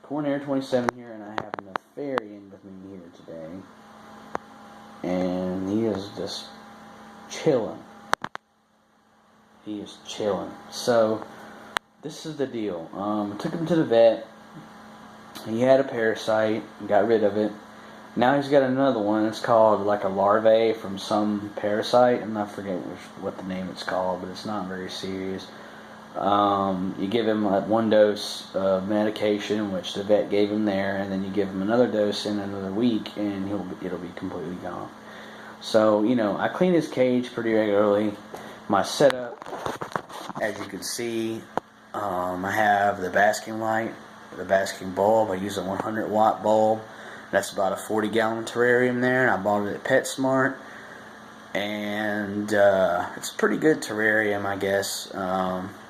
Cornair 27 here, and I have Nefarian with me here today. And he is just chilling. He is chilling. So, this is the deal. Took him to the vet. He had a parasite, got rid of it. Now he's got another one. It's called like a larvae from some parasite. I'm not forgetting what the name it's called, but it's not very serious. You give him like 1 dose of medication, which the vet gave him there, and then you give him another dose in another week, and it'll be completely gone. So, I clean his cage pretty regularly. My setup, as you can see, I have the basking light, the basking bulb. I use a 100-watt bulb. That's about a 40-gallon terrarium there, and I bought it at PetSmart. And it's a pretty good terrarium, I guess.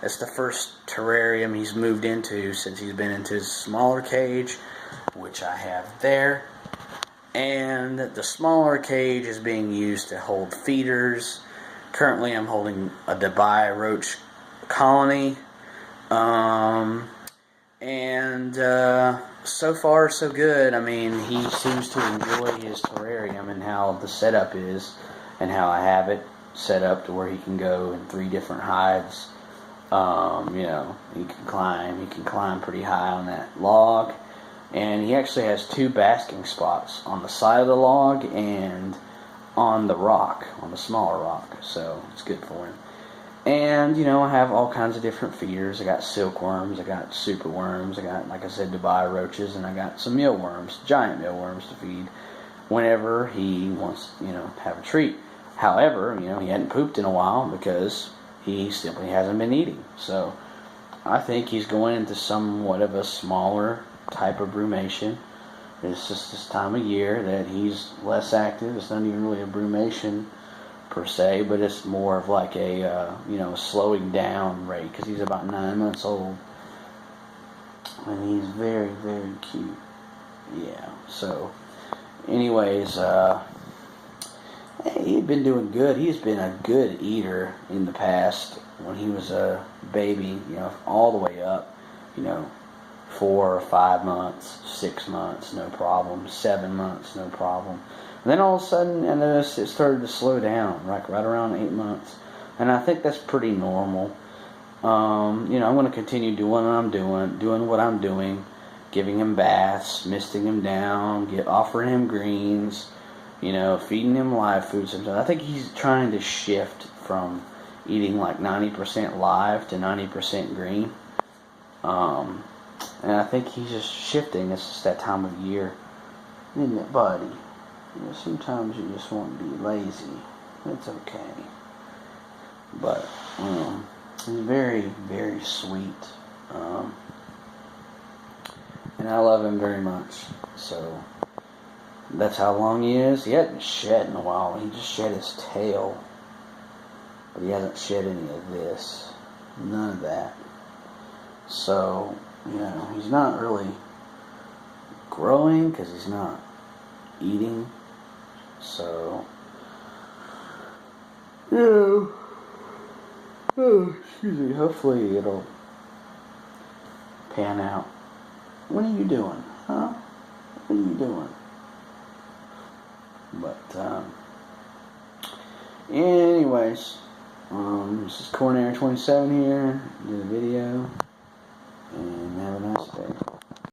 It's the first terrarium he's moved into since he's been into his smaller cage, which I have there. And the smaller cage is being used to hold feeders. Currently I'm holding a Dubai roach colony. So far so good. I mean, he seems to enjoy his terrarium and how the setup is, and how I have it set up to where he can go in 3 different hives. He can climb pretty high on that log, and he actually has 2 basking spots on the side of the log and on the rock, on the smaller rock, so it's good for him. And, I have all kinds of different feeders. I got silkworms, I got superworms, I got, like I said, Dubai roaches, and I got some mealworms, giant mealworms to feed whenever he wants, to have a treat. However, he hadn't pooped in a while because he simply hasn't been eating. So, I think he's going into somewhat of a smaller type of brumation. It's just this time of year that he's less active. It's not even really a brumation per se, but it's more of like a slowing down rate, because he's about 9 months old, and he's very, very cute. Yeah. So, anyways, he'd been doing good. He's been a good eater in the past. When he was a baby, all the way up, 4 or 5 months, 6 months, no problem. 7 months, no problem. And then all of a sudden, it started to slow down, like right around 8 months. And I think that's pretty normal. I'm going to continue doing what I'm doing, giving him baths, misting him down, offering him greens, feeding him live food sometimes. I think he's trying to shift from eating like 90% live to 90% green. And I think he's just shifting. It's just that time of year. Isn't it, buddy? Sometimes you just want to be lazy. It's okay. But, he's very, very sweet. And I love him very much. So, that's how long he is. He hadn't shed in a while. He just shed his tail. But he hasn't shed any of this. None of that. So, he's not really growing because he's not eating. So, excuse me, hopefully it'll pan out. What are you doing, huh? What are you doing? But, anyways, this is Cornair 27 here, do the video, and have a nice day.